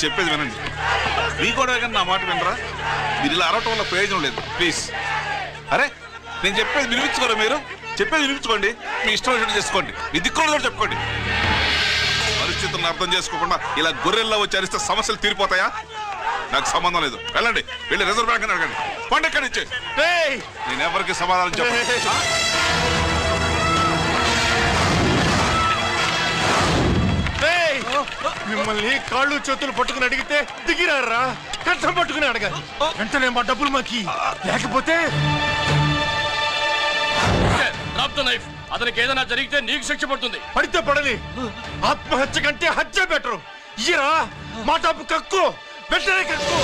చెప్పేది వినండి. మీ కూడా కానీ నా మాట వినరా? మీరు ఇలా అరవటం వల్ల ప్రయోజనం లేదు. ప్లీజ్. అరే నేను చెప్పేది వినిపించుకోరా? మీరు చెప్పేది వినిపించుకోండి. మీ ఇష్టం వచ్చినట్టు చేసుకోండి. మీ దిక్కులు కూడా చెప్పుకోండి. పరిస్థితులను అర్థం చేసుకోకుండా ఇలా గొర్రెల్లో వచ్చి అరిస్తే సమస్యలు తీరిపోతాయా? నాకు సంబంధం లేదు. వెళ్ళండి, వెళ్ళి రిజర్వ్ బ్యాంక్ అని అడగండి. పండి ఎక్కడి నుంచి. నేను ఎవరికి సమాధానం చెప్పను. మిమ్మల్ని కాళ్ళు చేతులు పట్టుకుని అడిగితే దిగిరారా? కష్టం పట్టుకుని అడగాలి. వెంటనే మా డబ్బులు మాకి, లేకపోతే అతనికి ఏదైనా జరిగితే నీకు శిక్ష పడుతుంది. పడితే పడని, ఆత్మహత్య కంటే హత్య బెటరు. ఇరా మా డబ్బు కక్కు, వెంటనే కక్కు.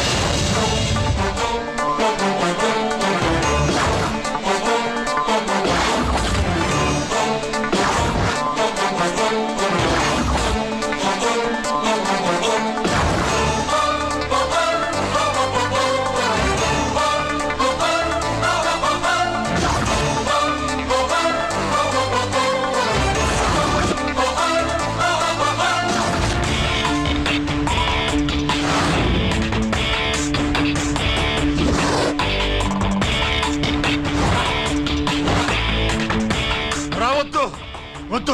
వద్దు,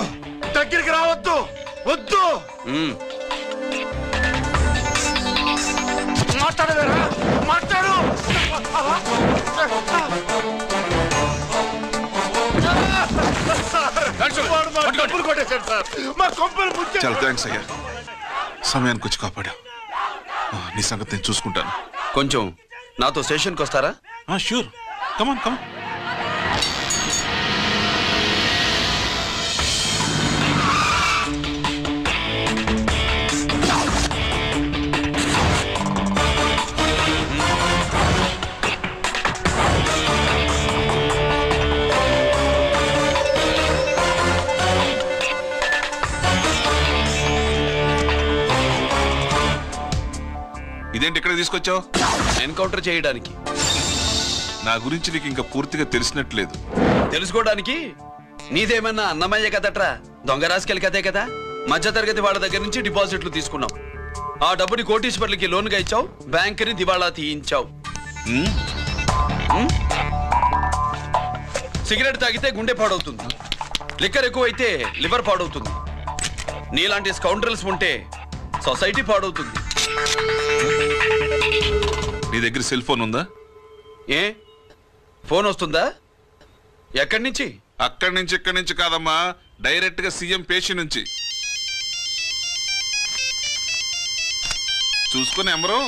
దగ్గరికి రావద్దు, వద్దు. మాట్లాడవేరా? మాట్లాడు. డబ్బులు కొట్టేశాడు సార్. మా కొంపలు ముచ్చాడు. చాలా థ్యాంక్స్ అయ్యా, సమయానికి వచ్చి కాపాడా. నీ సంగతి నేను చూసుకుంటాను. కొంచెం నాతో స్టేషన్కి వస్తారా? షూర్, కమాన్ కమాన్. ఇదేంటి ఇక్కడ తీసుకొచ్చావు? ఎన్కౌంటర్ చేయడానికి. నా గురించి నీకు ఇంకా పూర్తిగా తెలిసినట్లేదు. తెలుసుకోవడానికి నీదేమన్నా అన్నమయ్య కదట్రా, దొంగ రాసుకెళ్ళి కదే కదా. మధ్యతరగతి వాళ్ళ దగ్గర నుంచి డిపాజిట్లు తీసుకున్నావు. ఆ డబ్బుని కోటీశ్వర్లకి లోన్గా ఇచ్చావు, బ్యాంకుని దివాళా తీయించావు. సిగరెట్ తాగితే గుండె పాడవుతుంది, లిక్కర్ ఎక్కువైతే లివర్ పాడవుతుంది. నీలాంటి స్కౌండ్రల్స్ ఉంటే సొసైటీ పాడవుతుంది. నీ దగ్గర సెల్ ఫోన్ ఉందా? ఏ ఫోన్ వస్తుందా? ఎక్కడి నుంచి? అక్కడి నుంచి ఇక్కడి నుంచి కాదమ్మా, డైరెక్ట్ గా సీఎం పేషి నుంచి. చూసుకుని ఎవరు?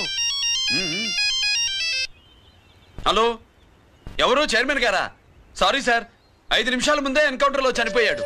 హలో, ఎవరు? చైర్మన్ గారా? సారీ సార్, 5 నిమిషాల ముందే ఎన్కౌంటర్ లో చనిపోయాడు.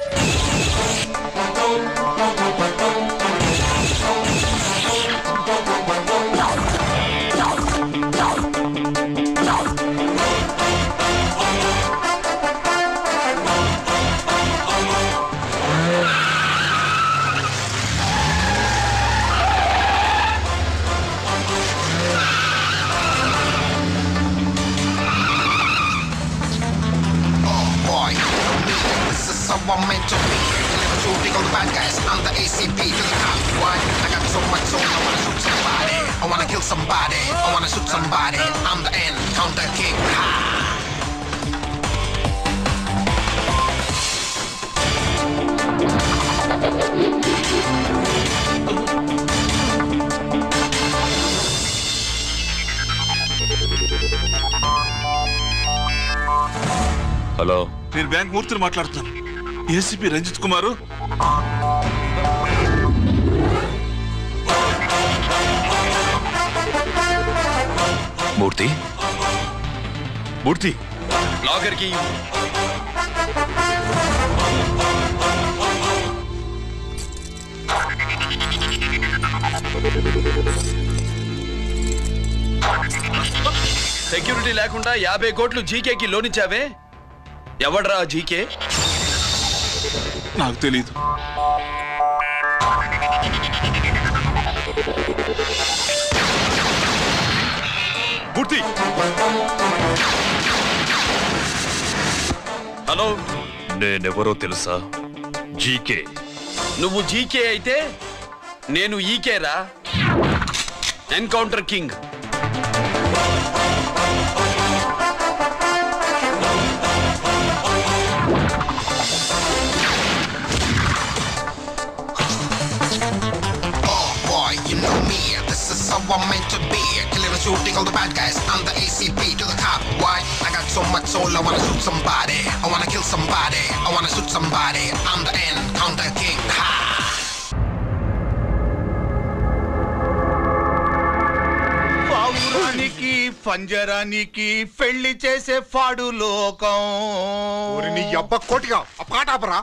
I'm meant to be. Too big on the bad guys. I'm the ACP to the top. Why? I got so much soul. I wanna shoot somebody. I wanna kill somebody. I wanna shoot somebody. I'm the encounter king. Ha! Hello, నేను bank మూర్తిని మాట్లాడుతున్నాను. ACP Ranjith కుమారు. మూర్తి, మూర్తి, logger కి security లేకుండా 50 కోట్లు జీకేకి loan ఇచ్చావే, ఎవడ్రా GK? నాకు తెలీదు. మూర్తి, hello, నేనెవరో తెలుసా? జీకే. నువ్వు జీకే అయితే నేను ఈకేరా. Encounter king. You know me, this is how I'm meant to be. Killing and shooting all the bad guys. I'm the ACP to the cop. Why? I got so much soul, I wanna shoot somebody. I wanna kill somebody. I wanna shoot somebody. I'm the Encounter King. Ha! పావురానికి పంజరానికి పెళ్లి చేసే ఫాడు లోకం. నీ అబ్బ కోటిగా ఆ పాట ఆపరా.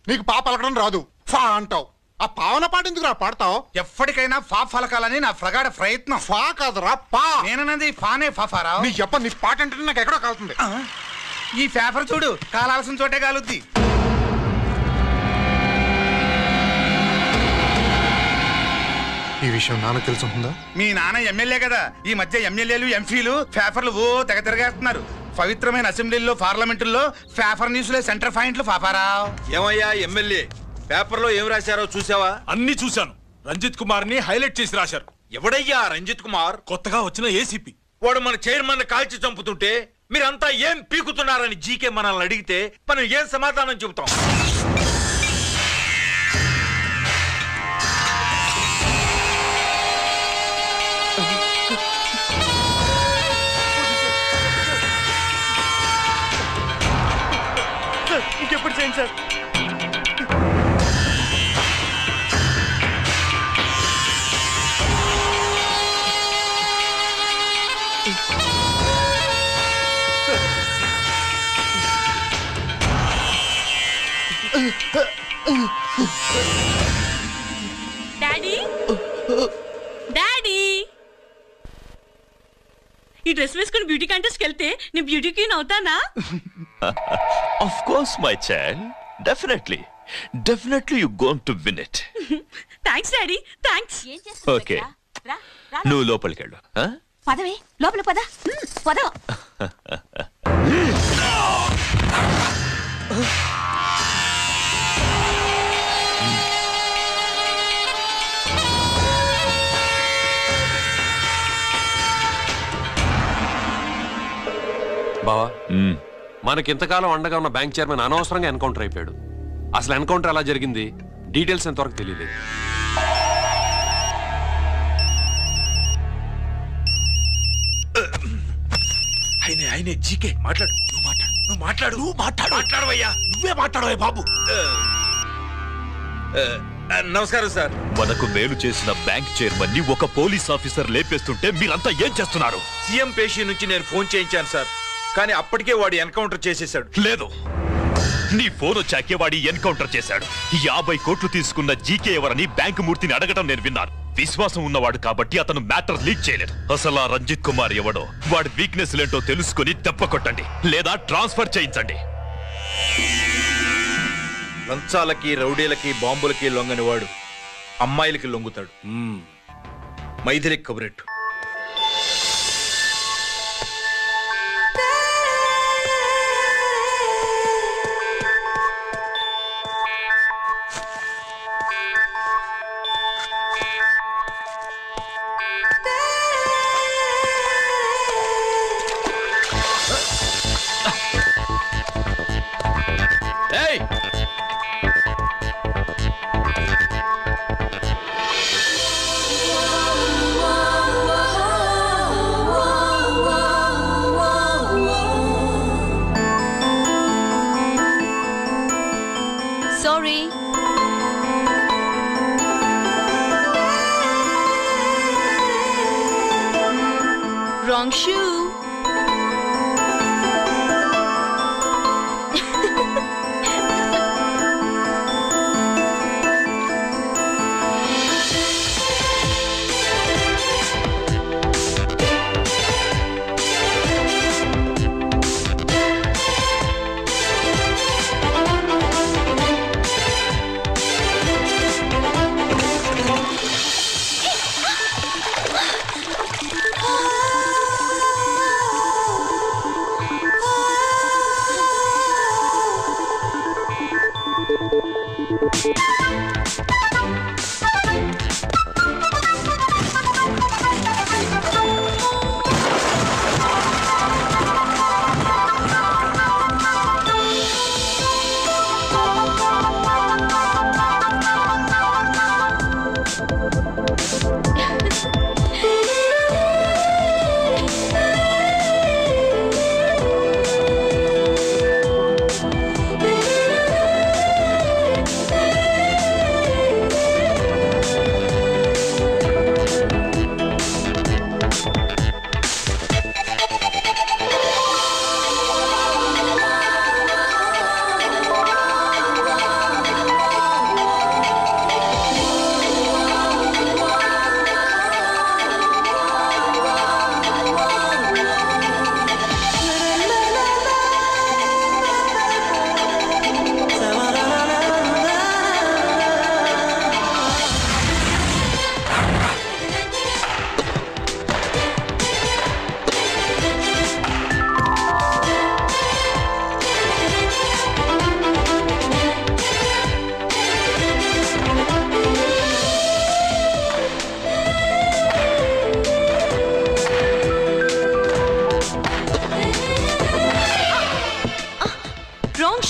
నీకు పాప పలకడం రాదు, ఫా అంటావు. ఆ పావన పాట ఎందుకు రా పాడతావు? ఎప్పటికైనా ఫా ఫలకాలని నా ప్రగాఢ ప్రయత్నం. ఫా కాదురా పా. నేనన్నది ఫానే ఫాఫారా. నీ అబ్బ నీ పాట అంటే నాకు ఎక్కడో కాలుతుంది. ఈ పేపర్ చూడు, కాలాల్సిన చోటే కాలుద్ది. ఈ విషయం నాన్నకు తెలుసుంటుందా? మీ నాన్న ఎమ్మెల్యే కదా, ఈ మధ్య ఎమ్మెల్యేలు ఎంపీలు పేపర్లు ఓ తెగ తిరగేస్తున్నారు. పవిత్రమైన అసెంబ్లీలో పార్లమెంటుల్లో పేపర్ న్యూస్లే సెంటర్ పాయింట్లు ఫాఫారా. ఏమయ్యా ఎమ్మెల్యే, పేపర్లో ఏం రాశారో చూసావా? అన్ని చూశాను. రంజిత్ కుమార్ ని హైలైట్ చేసి రాశారు. ఎవడయ్యా రంజిత్ కుమార్? కొత్తగా వచ్చిన ఏసీపీ. వాడు మన చైర్మన్ కాల్చి చంపుతుంటే మీరంతా ఏం పీకుతున్నారని జీకే మనల్ని అడిగితే మనం ఏం సమాధానం చెబుతాం? ఇంకెప్పుడు చేయండి సార్. డాడీ డాడీ, ఈ డ్రెస్ వేసుకుని బ్యూటీ కాంటెస్ట్కి వెళ్తే నేను బ్యూటీ క్వీన్ అవుతానా? Of course, my child. Definitely. Definitely you're going to win it. Thanks daddy, thanks. Okay. నువ్వు లోపలికి వెళ్ళు. పదవే, లోపల పద. పద. బావా, మనకింతకాలం అండగా ఉన్న బ్యాంక్ చైర్మన్ అనవసరంగా ఎన్కౌంటర్ అయిపోయాడు. అసలు ఎన్కౌంటర్ ఎలా జరిగింది, డీటెయిల్స్ ఎంతవరకు తెలియదు. ఆయనే జీకే మాట్లాడు. మాట్లాడవయ్యా. నువ్వే మాట్లాడవే బాబు. నమస్కారం సార్. మనకు మేలు చేసిన బ్యాంక్ చైర్మన్ ని ఒక పోలీస్ ఆఫీసర్ లేపేస్తుంటే మీరంతా ఏం చేస్తున్నారు? సీఎం పేషీ నుంచి నేను ఫోన్ చేయించాను సార్, కానీ అప్పటికే వాడు ఎన్కౌంటర్ చేసేశాడు. లేదు, నీ ఫోన్ వచ్చాకే వాడి ఎన్కౌంటర్ చేశాడు. 50 కోట్లు తీసుకున్న జీకే ఎవరని బ్యాంకు మూర్తిని అడగటం నేను విన్నాను. విశ్వాసం ఉన్నవాడు కాబట్టి అతను మ్యాటర్ లీక్ చేయలేదు. అసలు ఆ రంజిత్ కుమార్ ఎవడో, వాడి వీక్నెస్ లేంటో తెలుసుకుని దెబ్బ కొట్టండి, లేదా ట్రాన్స్ఫర్ చేయించండి. లంచాలకి, రౌడీలకి, బాంబులకి లొంగని వాడు అమ్మాయిలకి లొంగుతాడు. మైథిలికి కబురెట్టు.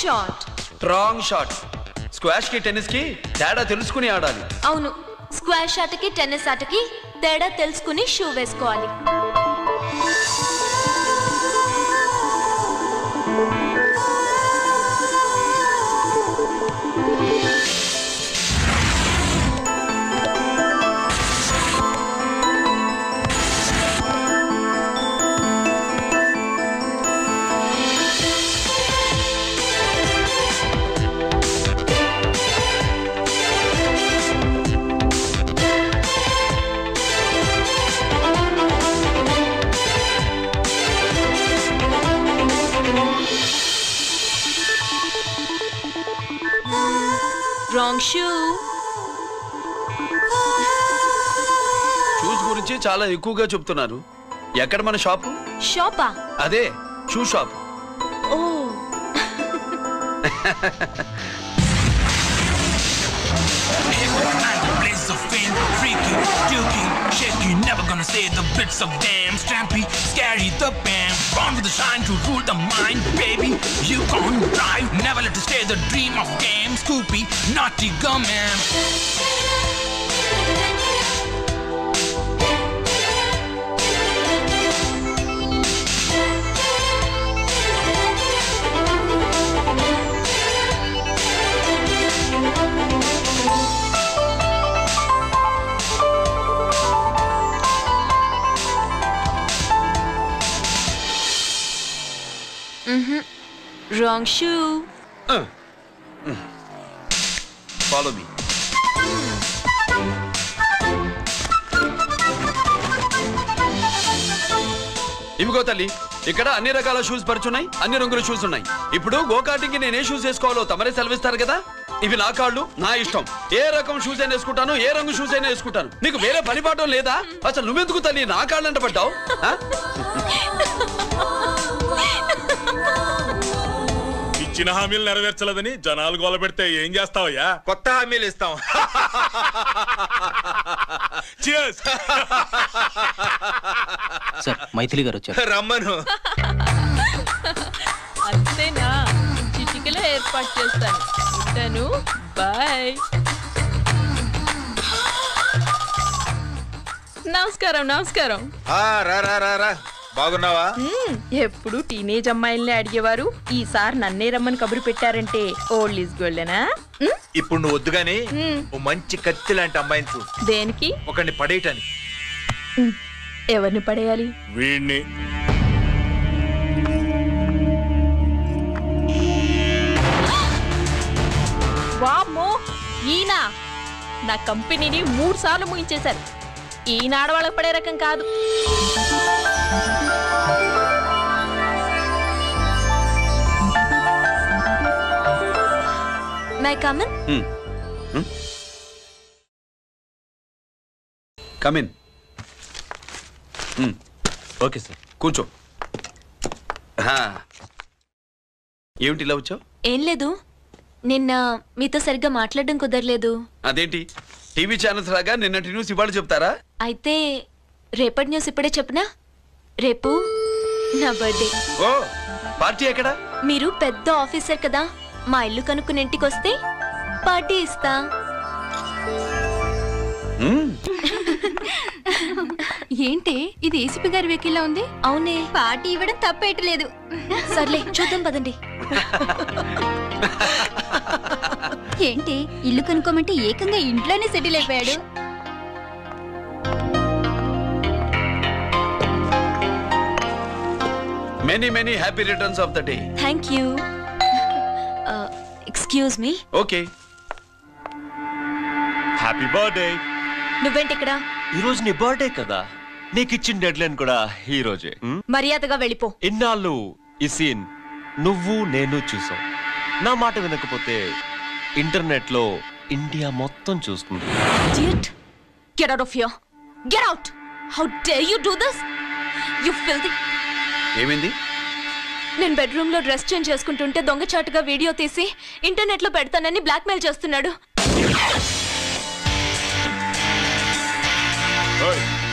షాట్. Wrong shot. స్క్వాష్ కి టెన్నిస్ కి తేడా తెలుసుకుని ఆడాలి. అవును, స్క్వాష్ ఆటకి టెన్నిస్ ఆటకి తేడా తెలుసుకుని షూ వేసుకోవాలి. Wrong shoe. షూస్ గురించి చాలా ఎక్కువగా చెప్తున్నారు. ఎక్కడ మన షాపు? షాపా? అదే shoe shop. Oh. Never gonna say the bits of damn Stampy, scary the band, born with the shine to rule the mind, baby. You can't drive, never let it stay the dream of game. Scoopy, naughty gumman. Wrong shoe. Follow me. ఇవిగో తల్లి, ఇక్కడ అన్ని రకాల shoes పరుచున్నాయి, అన్ని రంగుల shoes ఉన్నాయి. ఇప్పుడు go-karting నేను ఏ షూస్ వేసుకోవాలో తమరే సెలవిస్తారు కదా. ఇవి నా కాళ్ళు, నా ఇష్టం. ఏ రకం షూస్ అయినా వేసుకుంటాను, ఏ రంగు షూస్ అయినా వేసుకుంటాను. నీకు వేరే పనిపాటం లేదా? అసలు నువ్వెందుకు తల్లి నా కాళ్ళంట పడ్డావు? ఇచ్చిన హామీలు నెరవేర్చలేదని జనాలు గోల పెడితే ఏం చేస్తావయ్యా? కొత్త హామీలు ఇస్తాం. సార్, మైథిలి గారు వచ్చారు. రమ్మను. అంతేనా? చిటికలో ఏర్పాటు చేస్తాను. ఉంటాను. బాయ్. నమస్కారం. నమస్కారం. రా. బాగున్నావా? ఎప్పుడు టీనేజ్ అమ్మాయిల్ని అడిగేవారు, ఈసారి నన్నే రమ్మని కబురు పెట్టారంటే ఓల్డ్ ఈజ్ గోల్డెనా? ఇప్పుడు నువ్వు వద్దు గాని ఓ మంచి కత్తి లాంటి అమ్మాయిని చూడు. దేనికి? ఒకరిని పడేయటానికి. ఎవరిని పడేయాలి? వీణ్ణి. వామ్మో, ఈయన నా కంపెనీని 3 సార్లు ముగించేశారు. ఈయన ఆడవాళ్ళకి పడే రకం కాదు. May I come in? Come in. Okay sir. కూర్చో. ఏమిటి ఇలా వచ్చావు? ఏం లేదు, నిన్న మీతో సరిగ్గా మాట్లాడడం కుదరలేదు. అదేంటి, టీవీ ఛానల్స్ లాగా నిన్నటి న్యూస్ ఇవాళ చెప్తారా? అయితే రేపటి న్యూస్ ఇప్పుడే చెప్పనా? రేపు నా బర్త్డే. ఓ, పార్టీ ఎక్కడా? మీరు పెద్ద ఆఫీసర్ కదా, మా ఇల్లు కనుక్కుని ఇంటికి వస్తే పార్టీ ఇస్తా. ఏంటి ఇది ఏసీపీ గారి వెహికల్లా ఉంది? అవునే, పార్టీ ఇవ్వడం తప్పేయట్లేదు. సర్లే చూద్దాం పదండి. ఏంటి ఇల్లు కనుక్కోమంటే ఏకంగా ఇంట్లోనే సెటిల్ అయిపోయాడు. Many happy returns of the day. Thank you. Excuse me. Okay. Happy birthday. నువ్వేంటి ఇక్కడ? ఈ రోజు నీ బర్త్డే కదా, నీకు ఇచ్చిన డెడ్ లైన్ కూడా ఈ రోజే. మర్యాదగా వెళ్ళిపో. ఇన్నాళ్ళు ఈ సీన్ నువ్వు నేను చూసాం. నా మాట వినకపోతే ఇంటర్నెట్ లో ఇండియా మొత్తం చూస్తుంది. Idiot. Get out of here. Get out. How dare you do this? You filthy. ఏమైంది? నేను బెడ్రూమ్ లో డ్రెస్ చేంజ్ చేసుకుంటుంటే దొంగచాటుగా వీడియో తీసి ఇంటర్నెట్ లో పెడతానని బ్లాక్మెయిల్ చేస్తున్నాడు.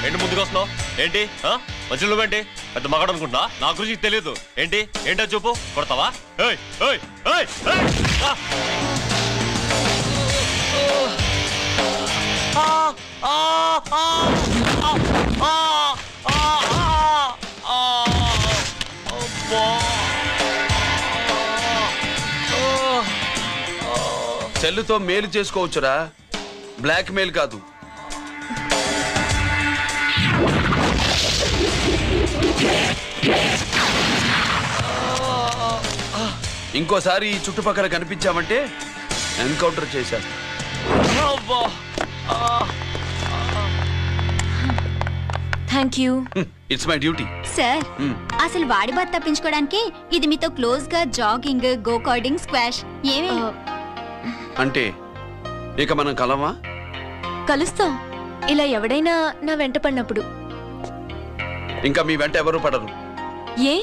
ఏంటి ముందుకు వస్తున్నావు? ఏంటి మధ్యలో ఏంటి? పెద్ద మగాడు అనుకుంటా, నా గురించి తెలియదు ఏంటి? ఏంటో చూపు, కొడతావా? ఏయ్ ఏయ్ ఏయ్ ఏయ్! సెల్లుతో మేలు చేసుకోవచ్చురా, బ్లాక్ మెయిల్ కాదు. ఇంకోసారి ఈ చుట్టుపక్కల కనిపించామంటే ఎన్కౌంటర్ చేశాను. Thank you. It's my duty. Sir, అసలు వాడి బాధ తప్పించుకోవడానికి ఇది మీతో క్లోజ్ గా జాగింగ్, గో కార్డింగ్, స్క్వాష్ ఏమే అంటే ఇక మనం కలవా? కలుస్తాం, ఇలా ఎవడైనా నా వెంట పడినప్పుడు. ఇంకా మీ వెంట ఎవరు పడరు. ఏ?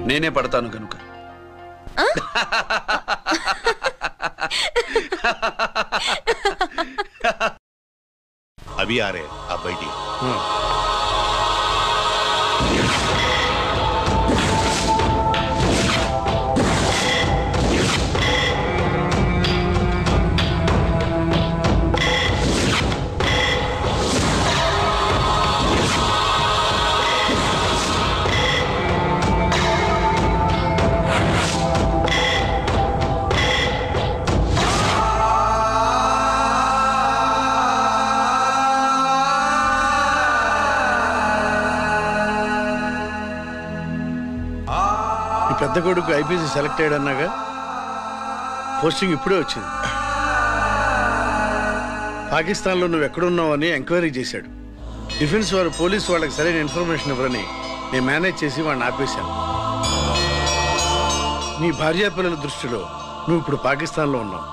నేనే పడతాను కనుక. अभी आ रहे आप बैठिए। పెద్ద కొడుకు ఐపీసీ సెలెక్ట్ అయ్యాడన్నాగా, పోస్టింగ్ ఇప్పుడే వచ్చింది. పాకిస్తాన్లో నువ్వు ఎక్కడున్నావు అని ఎంక్వైరీ చేశాడు. డిఫెన్స్ వారు పోలీసు వాళ్ళకి సరైన ఇన్ఫర్మేషన్ ఇవ్వరని నేను మేనేజ్ చేసి వాడిని ఆపేశాను. నీ భార్యా పిల్లల దృష్టిలో నువ్వు ఇప్పుడు పాకిస్తాన్లో ఉన్నావు.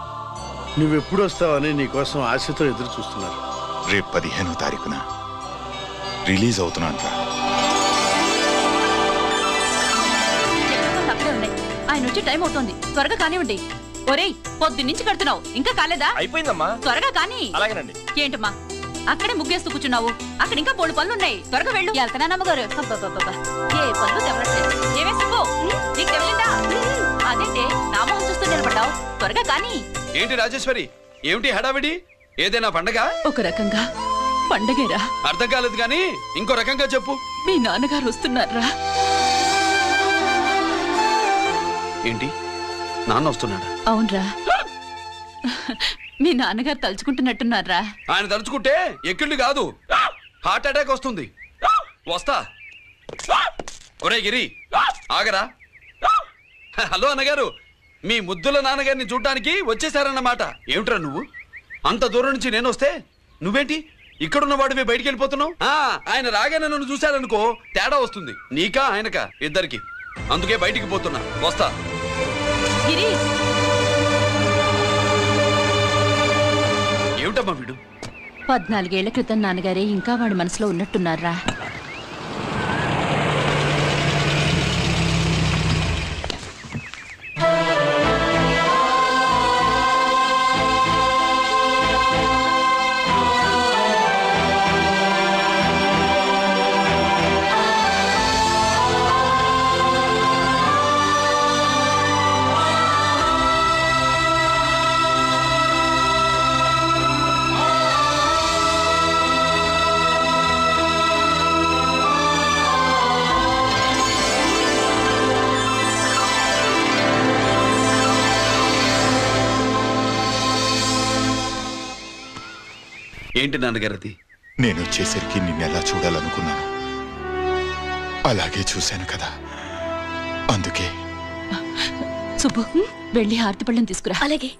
నువ్వెప్పుడు వస్తావని నీ కోసం ఆశతో ఎదురు చూస్తున్నారు. రేపు 15వ తారీఖున రిలీజ్ అవుతున్నాను. ఆయన వచ్చి టైం అవుతోంది, త్వరగా కానివ్వండి. ఒరేయ్, పొద్దున్నుంచి కడుతున్నావు, ఇంకా కాలేదా? అయిపోయిందమ్మా. త్వరగా కానీ. అలాగేనండి. ఏంటమ్మా అక్కడే ముగ్గేస్తూ కూర్చున్నావు? అక్కడ ఇంకా 3 పనులు ఉన్నాయి, త్వరగా వెళ్ళు. వెళ్తానమ్మగారు. ఏ పనులు తెవరట్లేదు. ఏమే సుబ్బు, నీకు తెవలిందా? అదేంటే నా మొహం చూస్తూ నిలబడ్డావు, త్వరగా కానీ. ఏంటి రాజేశ్వరి, ఏమిటి హడావిడి? ఏదైనా పండగ? ఒక రకంగా పండగేరా. అర్థం కాలేదు కానీ ఇంకో రకంగా చెప్పు. మీ నాన్నగారు వస్తున్నారా? ఏంటి, నాన్న వస్తున్నాడా? అవునరా, మీ నాన్నగారు తలుచుకుంటున్నట్టున్నారా? ఆయన తలుచుకుంటే ఎక్కిళ్ళు కాదు, హార్ట్ అటాక్ వస్తుంది. వస్తా. ఒరే గిరి, ఆగరా. హలో అన్నగారు, మీ ముద్దుల నాన్నగారిని చూడ్డానికి వచ్చేసారన్నమాట. ఏమిట్రా నువ్వు? అంత దూరం నుంచి నేను వస్తే నువ్వేంటి ఇక్కడున్న వాడివి బయటికి వెళ్ళిపోతున్నావు? ఆయన రాగానే నన్ను చూశారనుకో తేడా వస్తుంది, నీకా ఆయనకా ఇద్దరికి. అందుకే బయటికి పోతున్నా, వస్తా. ఏమిటమ్మా వీడు? 14 ఏళ్ల క్రితం నాన్నగారే ఇంకా వాడి మనసులో ఉన్నట్టున్నారా? ఏంటి నాన్నగారిది? నేను వచ్చేసరికి నిన్నెలా చూడాలనుకున్నాను అలాగే చూశాను కదా, అందుకే. సుబ్బు, వెళ్ళి హారతి పళ్ళం తీసుకురా. అలాగే.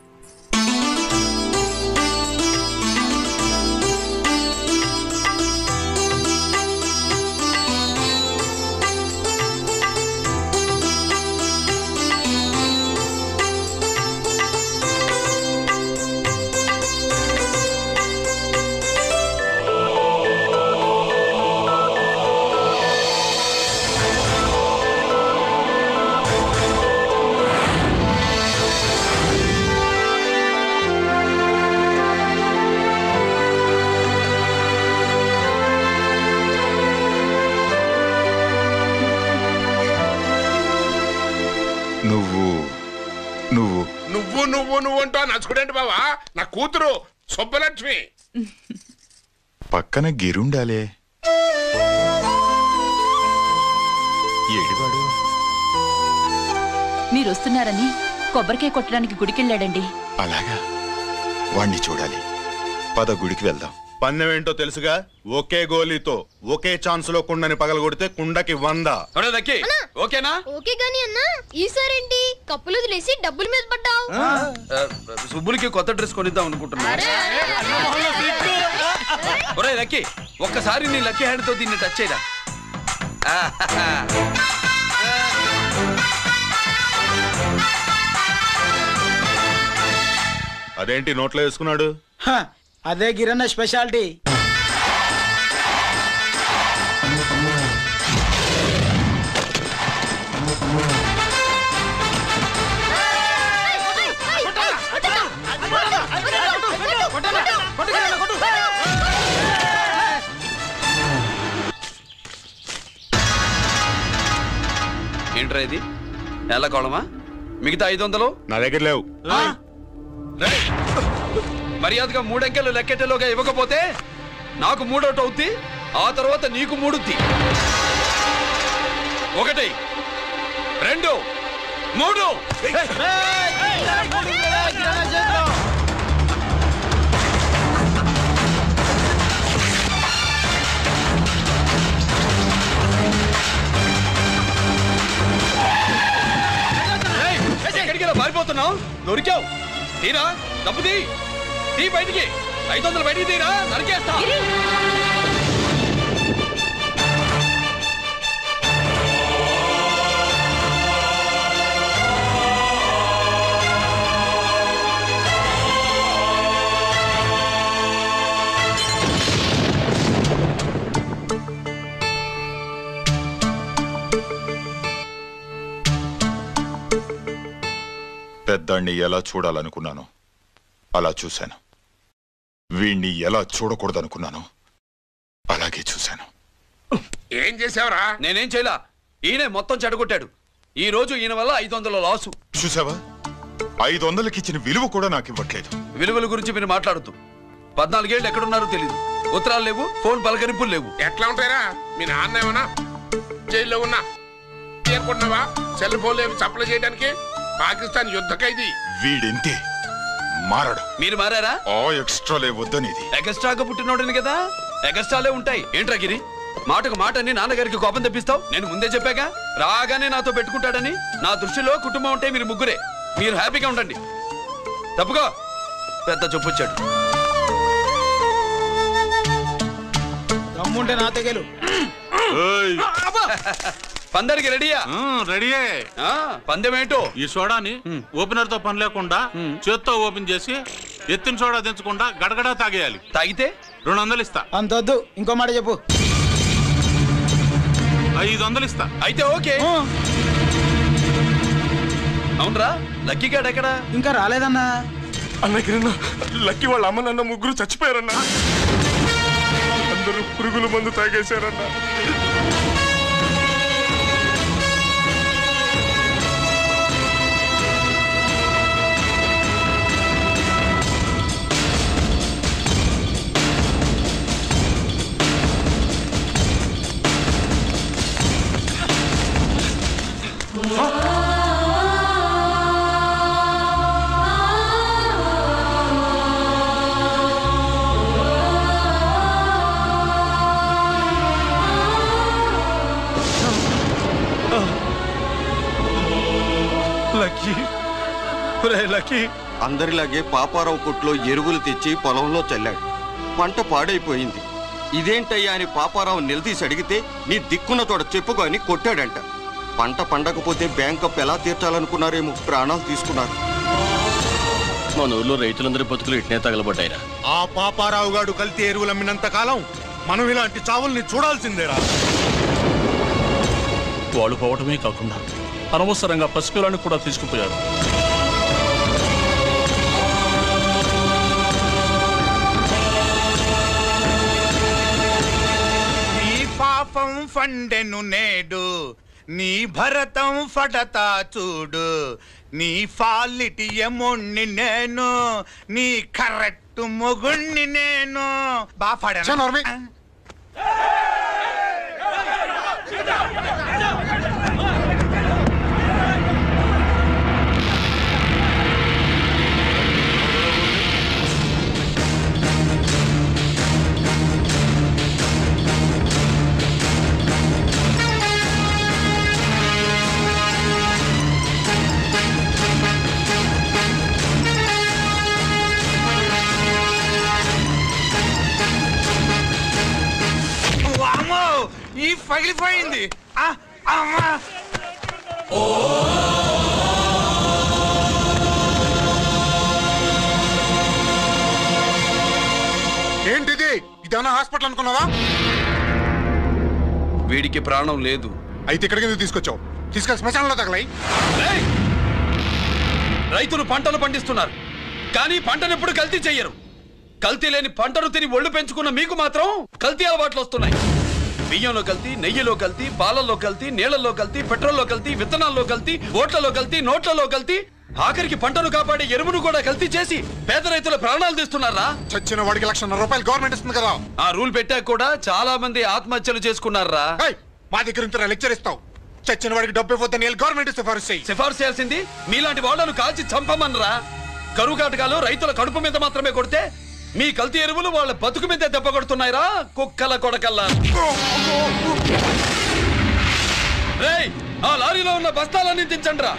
నువ్వు నువ్వు నువ్వు నువ్వు నువ్వు అంటా నచ్చుకునేంటి బావా? నా కూతురు సుబ్బలక్ష్మి. పక్కన గిరుండాలే. ఏడివాడు మీరు వస్తున్నారని కొబ్బరికాయ కొట్టడానికి గుడికెళ్ళాడండి. అలాగా, వాణ్ణి చూడాలి. పద గుడికి వెళ్దాం. పందెం ఏంటో తెలుసుగా? ఒకే గోలీతో ఒకే ఛాన్స్ లో కుండని పగలగొడితే కుండకి 100. ఓకేనా? ఓకే గాని అన్నా ఈసారేంటి కప్పులు వదిలేసి డబ్బుల మీద పడ్డావు? సుబ్బులకి కొత్త డ్రెస్ కొనిద్దాం అనుకుంటున్నా. ఒరే లక్కీ, ఒక్కసారి నీ లక్కీ హ్యాండ్ తో దీన్ని టచ్ చేయరా. అదేంటి నోట్లో వేసుకున్నాడు? అదే గిరన్న స్పెషాలిటీ. ఏంట్రా ఇది? నెల కోళమా? మిగతా 500 నా దగ్గర లేవు. మర్యాదగా 3 అంకెలు లెక్కెట్టలోగా ఇవ్వకపోతే నాకు 3 అవుద్ది, ఆ తర్వాత నీకు 3. 1 2 3. ఎక్కడికి పారిపోతున్నావు? దొరికావు. తీరా డబ్బు తీ బయటికి. 500 బయటికి తీరా, నరికేస్తా. పెద్దాన్ని ఎలా చూడాలనుకున్నాను అలా చూశాను. వీణ్ణి ఎలా చూడకూడదనుకున్నాను అలాగే చూశాను. ఏం చేసావురా? నేనేం చేయలా, ఈయనే మొత్తం చెడగొట్టాడు. ఈ రోజు ఈయన వల్ల 500 లాసు. చూసావా, 500కి ఇచ్చిన విలువ కూడా నాకు ఇవ్వట్లేదు. విలువల గురించి మీరు మాట్లాడుతూ 14 ఏళ్ళు ఎక్కడున్నారో తెలీదు. ఉత్తరాలు లేవు, ఫోన్ పలకరింపులు లేవు. ఎట్లా ఉంటారా? మీ నాన్న ఏమన్నా జైల్లో ఉన్నా అనుకుంటున్నావా? సెల్ ఫోన్ లేవు సప్లై చేయడానికి. పాకిస్తాన్ యుద్ధ ఖైదీ. వీడింతే మారడు. మీరు మారారా? ఎక్స్ట్రాలే వద్దనేది. ఎగస్ట్రాగా పుట్టినోడని కదా, ఎగస్ట్రాలే ఉంటాయి. ఏంట్రా గిరి, మాటకు మాట అని నాన్నగారికి కోపం తెప్పిస్తావు? నేను ముందే చెప్పాగా రాగానే నాతో పెట్టుకుంటాడని. నా దృష్టిలో కుటుంబం ఉంటే మీరు ముగ్గురే. మీరు హ్యాపీగా ఉండండి. తప్పుగా పెద్ద చెప్పొచ్చాడు. దమ్ముంటే నా తెగలు. పందరికి రెడీయా? రెడీయే. పందెమేంటో? ఈ సోడాని ఓపెనర్ తో పని లేకుండా చేత్తో ఓపెన్ చేసి ఎత్తిన సోడా దించకుండా గడగడా తాగేయాలి. తాగితే 200 ఇస్తా. అంతొద్దు, ఇంకో మాట చెప్పు. 500 ఇస్తా. అయితే ఓకే. అవునరా, లక్కీ గాడు ఎక్కడా? ఇంకా రాలేదన్నా. అన్నగిరన్నా, లక్కీ వాళ్ళ అమ్మ నాన్న ముగ్గురు చచ్చిపోయారన్నా. అందరూ పురుగుల మందు తాగేశారన్నా. అందరిలాగే పాపారావు కొట్లో ఎరువులు తెచ్చి పొలంలో చల్లాడు. పంట పాడైపోయింది. ఇదేంటయ్యా అని పాపారావు నిలదీసి అడిగితే నీ దిక్కున్న తోడ చెప్పుకో అని కొట్టాడంట. పంట పండకపోతే బ్యాంక్ అప్పు ఎలా తీర్చాలనుకున్నారేమో ప్రాణాలు తీసుకున్నారు. మన ఊర్లో రైతులందరి బతుకులు ఇట్నే తగలబడ్డాయిరా. ఆ పాపారావు గాడు కల్తీ ఎరువులు అమ్మినంత కాలం మనం ఇలాంటి చావుల్ని చూడాల్సిందేరా. వాళ్ళు పోవటమే కాకుండా అనవసరంగా పసిపిల్లని కూడా తీసుకుపోయారు. ఈ పాపం ఫండెను నేడు నీ భరతం ఫటతా చూడు, నీ ఫాలిటి ఎముణ్ణి నేను, నీ కరెక్ట్ మొగుణ్ణి నేను. బాగా ఈ పగిలిపోయింది. ఏంటిది? ఇదేమన్నా హాస్పిటల్ అనుకున్నావా? వీడికి ప్రాణం లేదు. అయితే ఇక్కడికి ఎందుకు తీసుకొచ్చావు? తీసుకెళ్ళి శ్మశానంలో తగలై. రైతులు పంటలు పండిస్తున్నారు, కానీ పంటను ఎప్పుడు కల్తీ చెయ్యరు. కల్తీ లేని పంటను తిని ఒళ్ళు పెంచుకున్న మీకు మాత్రం కల్తీ అలవాట్లు వస్తున్నాయి. బియ్యంలో కల్తీ, నెయ్యిలో కల్తీ, పాలల్లో కల్తీ, నీళ్లలో కల్తీ, పెట్రోల్లో కల్తీ, విత్తనాల్లో కల్తీ, ఓట్లలో కల్తీ, నోట్లలో కల్తీ, ఆఖరికి పంటను కాపాడే ఎరువును కూడా కల్తీ చేసి పేద రైతుల ప్రాణాలు తీస్తున్నారా? చచ్చిన వాడికి ₹1,00,000 గవర్నమెంట్ ఇస్తుంది కదా. ఆ రూల్ పెట్టాక కూడా చాలా మంది ఆత్మహత్యలు చేసుకున్నారా? మా దగ్గర ఇంత లెక్చర్ ఇస్తావు. చచ్చిన వాడికి డబ్బు ఇవ్వద్దని గవర్నమెంట్ సిఫార్సు చేయాల్సింది మీలాంటి వాళ్ళను కాల్చి చంపమనరా? కరువు కాటకాలు రైతుల కడుపు మీద మాత్రమే కొడితే మీ కల్తీ ఎరువులు వాళ్ళ బతుకు మీద దెబ్బ కొడుతున్నాయిరా కుక్కల కొడకల్లా. రేయ్, ఆ లారీలో ఉన్న బస్తాలన్నీ దించండిరా.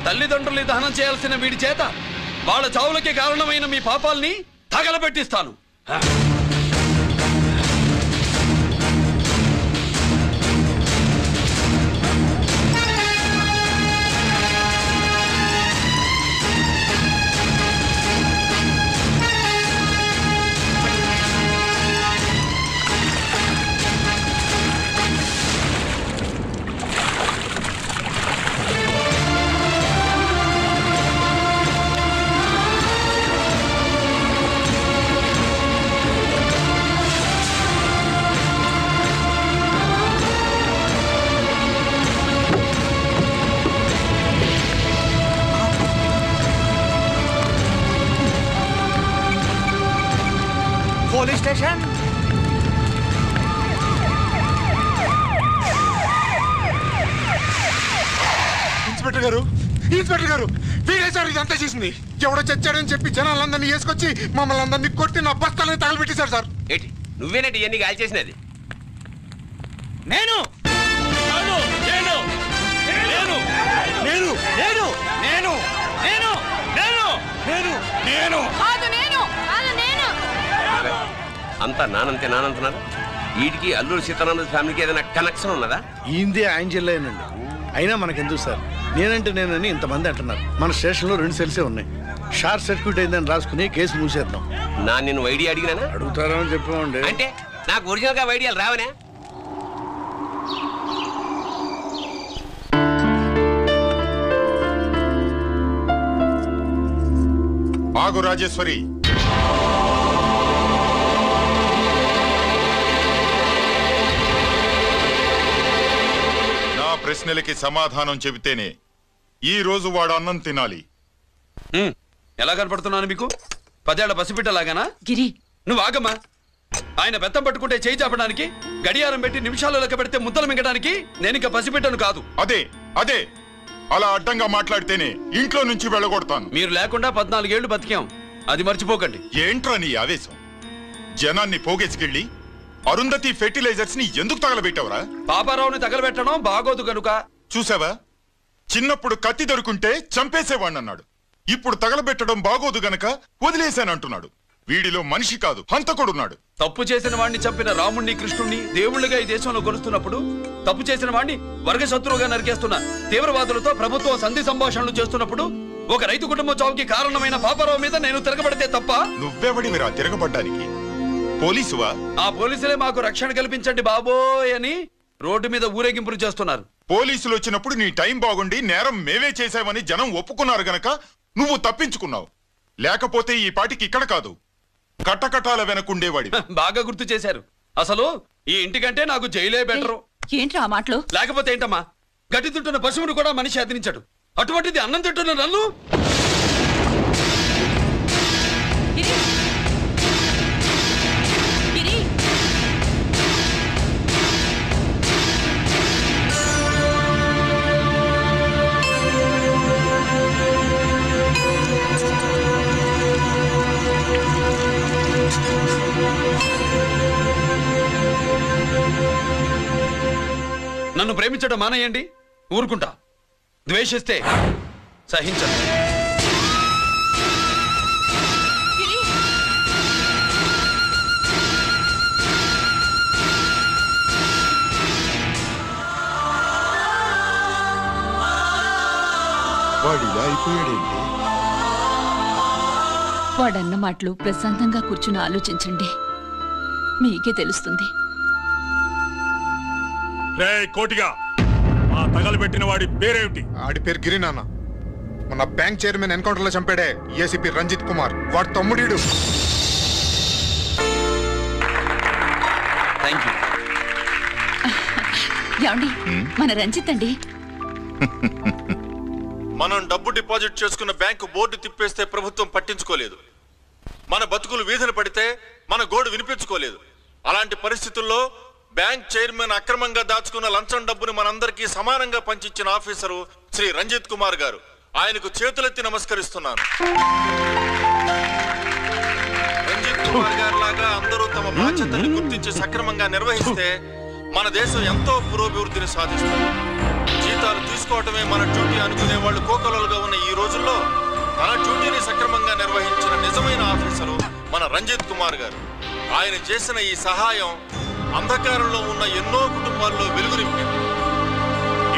తల్లిదండ్రులు దహనం చేయాల్సిన వీడి చేత వాళ్ళ చావులకి కారణమైన మీ పాపాల్ని తగలబెట్టిస్తాను. Police station. ఇన్స్పెక్టర్ గారు, ఇన్స్పెక్టర్ గారు, వీడే సార్ ఇదంతా చేసింది. ఎవడో చచ్చాడని చెప్పి జనాలందరినీ వేసుకొచ్చి మమ్మల్ని అందరినీ కొట్టి నా బస్తాలని తగలబెట్టేశారు సార్. ఏంటి నువ్వేనండి ఇవన్నీ కాల్ చేసినది? నేను నేను నేను నేను నేను నేను నేను అంతా నానంతే నానంటున్నారు. వీడికి అల్లూరు సీతారామరాజు ఫ్యామిలీకి ఏదైనా కనెక్షన్ ఉన్నదా? ఈందే ఆయన జిల్లానండి. అయినా మనకెందుకు సార్, నేనంటే నేనని ఇంతమంది అంటున్నారు. మన స్టేషన్లో 2 సెల్సే ఉన్నాయి. షార్ట్ సర్క్యూట్ అయిందని రాసుకుని కేసు మూసేద్దాం. నేను ఐడియా అడిగినా అడుగుతారని చెప్పామండి. అంటే నాకు ఒరిజినల్ గా ఐడియాలు రావనే? ఆగు రాజేశ్వరి. నా ప్రశ్నలకి సమాధానం చెబితేనే ఈ రోజు వాడు అన్నం తినాలి. ఎలా కనపడుతున్నాను మీకు? 10 ఏళ్ల పసిపిట్టలాగానా? గిరి నువ్వు ఆగమ్మా. ఆయన బెత్తం పట్టుకుంటే చేయి చాపడానికి, గడియారం పెట్టి నిమిషాలు లెక్క పెడితే ముద్దలు మింగడానికి నేను ఇంకా పసిపిట్టను కాదు. అదే అదే అలా అడ్డంగా మాట్లాడితేనే ఇంట్లో నుంచి వెళ్ళగొడతాను. మీరు లేకుండా 14 ఏళ్లు బతికాం, అది మర్చిపోకండి. ఏంట్రా నీ ఆవేశం? జనాన్ని పోగేసుకెళ్ళి అరుంధతి ఫెర్టిలైజర్స్ ని ఎందుకు తగలబెట్టావురా? పాపారావుని తగలబెట్టడం బాగోదు గనుక. చూసావా, చిన్నప్పుడు కత్తి దొరుకుంటే చంపేసేవాణ్ణన్నాడు. ఇప్పుడు తగలబెట్టడం బాగోదు గనక వదిలేశానంటున్నాడు. వీడిలో మనిషి కాదు, హంతకుడున్నాడు. తప్పు చేసిన వాడిని చంపిన రాముణ్ణి కృష్ణుణ్ణి దేవుళ్ళుగా ఈ దేశంలో కొలుస్తున్నప్పుడు, తప్పు చేసిన వాడిని వర్గశత్రువుగా నరికేస్తున్న తీవ్రవాదులతో ప్రభుత్వం సంధి సంభాషణలు చేస్తున్నప్పుడు, ఒక రైతు కుటుంబం చావుకి కారణమైన పాపారావు మీద నేను తిరగబడితే తప్ప? నువ్వెవడివిరా తిరగబడ్డానికి? పోలీసువా? ఆ పోలీసులే మాకు రక్షణ కల్పించండి బాబోయ్ అని రోడ్డు మీద ఊరేగింపులు చేస్తున్నారు. పోలీసులు వచ్చినప్పుడు నీ టైం బాగుండి నేరం మేమే చేశామని జనం ఒప్పుకున్నారు గనక నువ్వు తప్పించుకున్నావు. లేకపోతే ఈ పాటికి ఇక్కడ కాదు, కట్టకటాల వెనకుండేవాడి. బాగా గుర్తు చేశారు. అసలు ఈ ఇంటికంటే నాకు జైలే బెటరు. ఏంట్రా ఆ మాటలు? లేకపోతే ఏంటమ్మా, గడ్డి తింటున్న పశువును కూడా మనిషి అదిరించాడు, అటువంటిది అన్నం తింటున్న నన్ను? నన్ను ప్రేమించడం మానేయండి, ఊరుకుంటా. ద్వేషిస్తే సహించండి. వాడిలా అయిపోయాడేంటి? వాడన్న మాటలు ప్రశాంతంగా కూర్చుని ఆలోచించండి, మీకే తెలుస్తుంది. రే కోటిగా, ఆ తగలబెట్టిన వాడి పేరేమిటి? ఆడి పేరు గిరి నాన్న. మన బ్యాంక్ చైర్మన్ ఎన్కౌంటర్ లో చంపాడే ఏసీపీ రంజిత్ కుమార్, వాడు తమ్ముడీడు. ఏమండి, మన రంజిత్ అండి. మనం డబ్బు డిపాజిట్ చేసుకున్న బ్యాంకు బోర్డు తిప్పేస్తే ప్రభుత్వం పట్టించుకోలేదు. మన బతుకులు వీధున పడితే మన గోడు వినిపించుకోలేదు. అలాంటి పరిస్థితుల్లో బ్యాంక్ చైర్మన్ అక్రమంగా దాచుకున్న లంచం డబ్బుని మనందరికీ సమానంగా పంచిచ్చిన ఆఫీసరు శ్రీ రంజిత్ కుమార్ గారు. ఆయనకు చేతులెత్తి నమస్కరిస్తున్నాను. రంజిత్ కుమార్ గారు లాగా అందరూ తమ బాధ్యతల్ని గుర్తించి సక్రమంగా నిర్వహిస్తే మన దేశం ఎంతో పురోభివృద్ధిని సాధిస్తుంది. జీతాలు తీసుకోవటమే మన డ్యూటీ అనుకునే వాళ్ళు కోకొలలుగా ఉన్న ఈ రోజుల్లో తన డ్యూటీని సక్రమంగా నిర్వహించిన నిజమైన ఆఫీసరు మన రంజిత్ కుమార్ గారు. ఆయన చేసిన ఈ సహాయం అంధకారంలో ఉన్న ఎన్నో కుటుంబాల్లో వెలుగు నింపింది.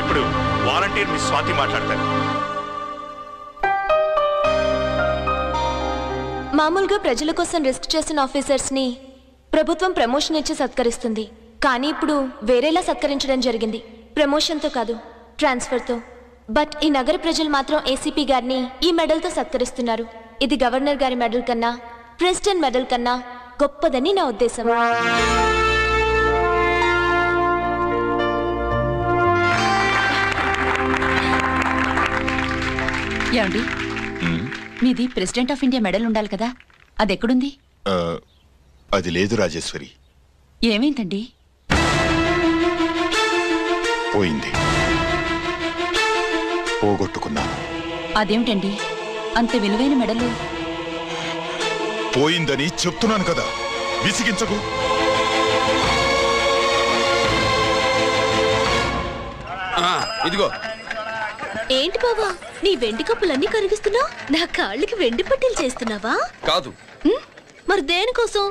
ఇప్పుడు వాలంటీర్ మిస్ స్వాతి మాట్లాడతారు. మామూలుగా ప్రజల కోసం రిస్క్ చేసిన ఆఫీసర్స్ ని ప్రభుత్వం ప్రమోషన్ ఇచ్చి సత్కరిస్తుంది. కానీ ఇప్పుడు వేరేలా సత్కరించడం జరిగింది. ప్రమోషన్తో కాదు, ట్రాన్స్ఫర్తో. బట్ ఈ నగర ప్రజలు మాత్రం ఏసీపీ గారిని ఈ మెడల్తో సత్కరిస్తున్నారు. ఇది గవర్నర్ గారి మెడల్ కన్నా, ప్రెసిడెంట్ మెడల్ కన్నా గొప్పదని నా ఉద్దేశం. ఏమండి, మీది ప్రెసిడెంట్ ఆఫ్ ఇండియా మెడల్ ఉండాలి కదా, అది ఎక్కడుంది? అది లేదు రాజేశ్వరి. ఏమైందండి? పోయింది, పోగొట్టుకున్నాను. అదేమిటండి అంత విలువైన మెడలు? పోయిందని చెప్తున్నాను కదా, విసిగించకు. ఇదిగో. ఏంటి బావా, నీ వెండి కప్పులన్నీ కరిగిస్తున్నావు? నా కాళ్ళకి వెండి పట్టీలు చేస్తున్నావా? కాదు. మరి దేనికోసం?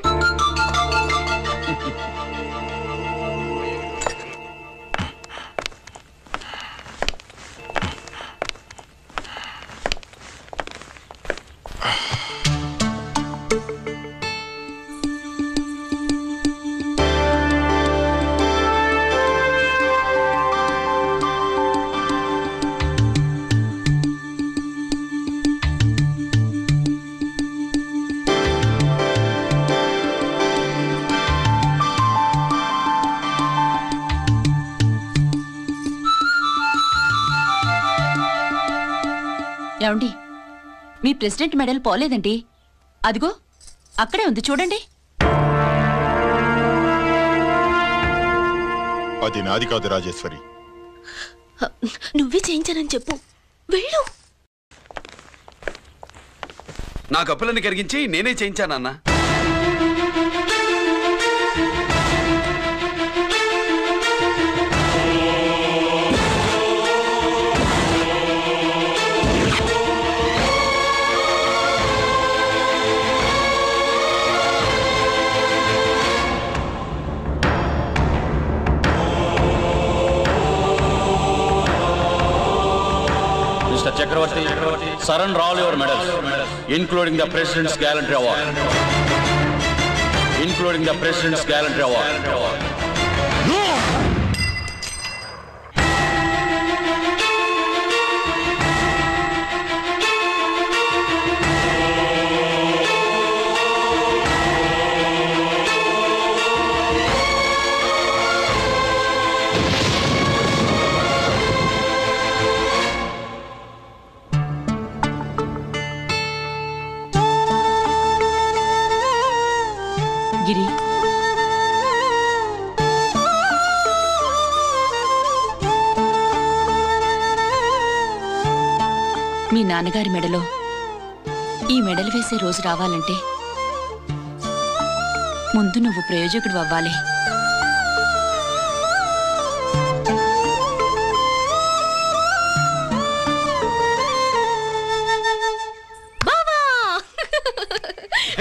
ఏమండి మీ ప్రెసిడెంట్ మెడల్ పోలేదండి, అదిగో అక్కడే ఉంది చూడండి. అది నాది కాదు రాజేశ్వరి. నువ్వే చేయించానని చెప్పు, వెళ్ళు. నా కప్పులని కరిగించి నేనే చేయించానన్నా. Mr. Chakravarti, surrender all your medals, including the President's Gallantry Award. Including the President's Gallantry Award. No! గిరి, మీ నాన్నగారి మెడలో ఈ మెడలు వేసే రోజు రావాలంటే ముందు నువ్వు ప్రయోజకుడు అవ్వాలి.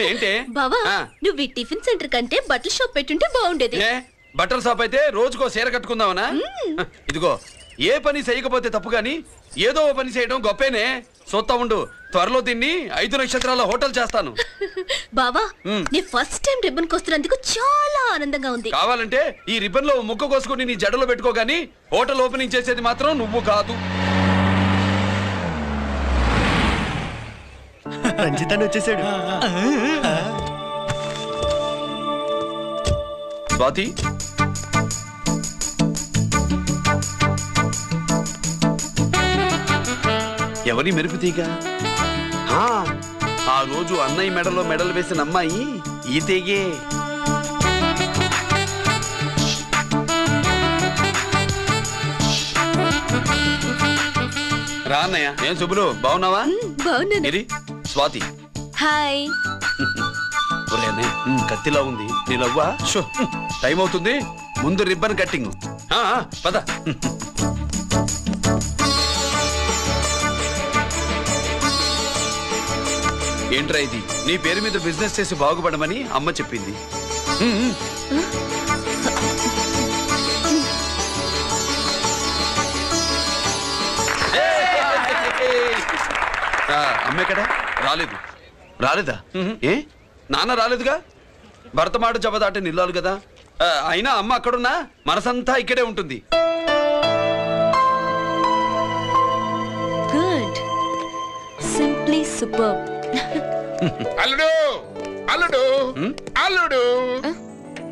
ఏంటి బావా, నువ్వు ఈ టిఫిన్ సెంటర్ కంటే బట్టల షాప్ పెట్టుంటే బాగుండేది. బట్టల షాప్ అయితే రోజుకో చీర కట్టుకుందామనా? ఇదిగో, ఏ పని చేయకపోతే తప్పు గాని ఏదో పని చేయడం గొప్పేనే. చూస్తా ఉండు, త్వరలో దీన్ని 5 నక్షత్రాల హోటల్ చేస్తాను. బావా, నీ ఫస్ట్ టైం రిబ్బన్ కోస్తున్నందుకు చాలా ఆనందంగా ఉంది. కావాలంటే ఈ రిబ్బన్ లో ముక్క కోసుకుని నీ జడలో పెట్టుకో గాని హోటల్ ఓపెనింగ్ చేసేది మాత్రం నువ్వు కాదు. రంజిత్ వచ్చేసాడు. స్వాతి, ఎవరి మెరుపు తీగ? ఆ రోజు అన్నయ్య మెడలో మెడలు వేసిన అమ్మాయి ఈ తీగే. రా అన్నయ్య. ఏం సుబ్బులు, బాగున్నావా? బాగున్నాను. స్వాతి, హాయ్. కత్తిలా ఉంది నీ లవ్వా? టైం అవుతుంది, ముందు రిబ్బన్ కట్టింగ్. పద. ఏంట్రా ఇది? నీ పేరు మీద బిజినెస్ చేసి బాగుపడమని అమ్మ చెప్పింది. అమ్మ ఎక్కడా? రాలేదు. రాలేదా? ఏ, నాన్న రాలేదుగా? భర్త మాట జబదాటే నిల్లాలు కదా. అయినా అమ్మ అక్కడున్నా మనసంతా ఇక్కడే ఉంటుంది. Good, simply super. అల్లుడు, అల్లుడు, అల్లుడు,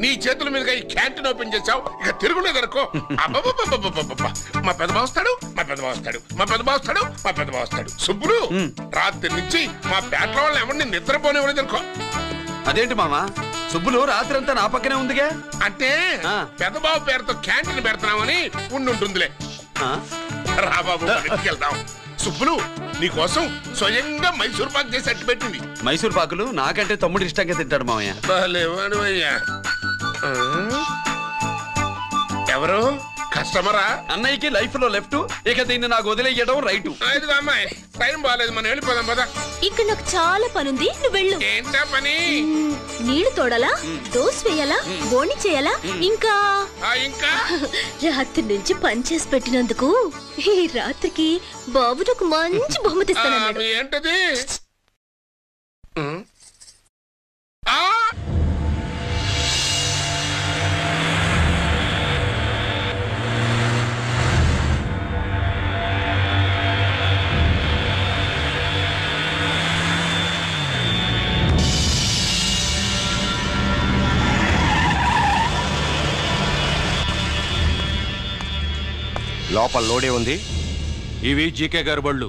నీ చేతుల మీదుగా ఈ క్యాంటీన్ ఓపెన్ చేసావు, ఇక తిరుగులేదనుకో. మా పెద్ద బావస్తాడు, మా పెద్ద బావస్తాడు, మా పెద్ద బావస్తాడు, మా పెద్ద బావస్తాడు. సుబ్బులు, రాత్రి నుంచి మా పేట వాళ్ళు ఎవరిని నిద్రపోనివ్వలేదనుకో. అదేంటి మామా, సుబ్బులు రాత్రంతా నా పక్కనే ఉందిగా? అంటే పెద్ద బావ పేరుతో క్యాంటీన్ పెడుతున్నామని ఉండుంటుందిలే. రా బాబు, వెళ్దాం. సుబ్బులు, నీకోసం స్వయంగా మైసూర్ పాక్ చేసి అట్టు పెట్టింది. మైసూర్ పాకులు నాకంటే తమ్ముడు ఇష్టంగా తింటాడు మామయ్య. ఎవరు కస్టమరా? అన్నయ్యకి లైఫ్ లో లెఫ్ట్, ఇక దీన్ని నాకు వదిలేయడం రైట్. అమ్మాయి, టైం బాగాలేదు, మనం వెళ్ళిపోదాం పద. ఇక్కడ నాకు చాలా పనుంది, నువ్వు వెళ్ళు. ఏంటా పని? నీళ్లు తోడాలా, దోశ వేయాలా, బోణి చేయాలా, ఇంకా రాత్రి నుంచి పని చేసి పెట్టినందుకు ఈ రాత్రికి బాబు నాకు మంచి బహుమతి ఇస్తానన్నాడు. ఏంటది? లోపల లోడే ఉంది. ఇవి జీకే గారి బళ్ళు.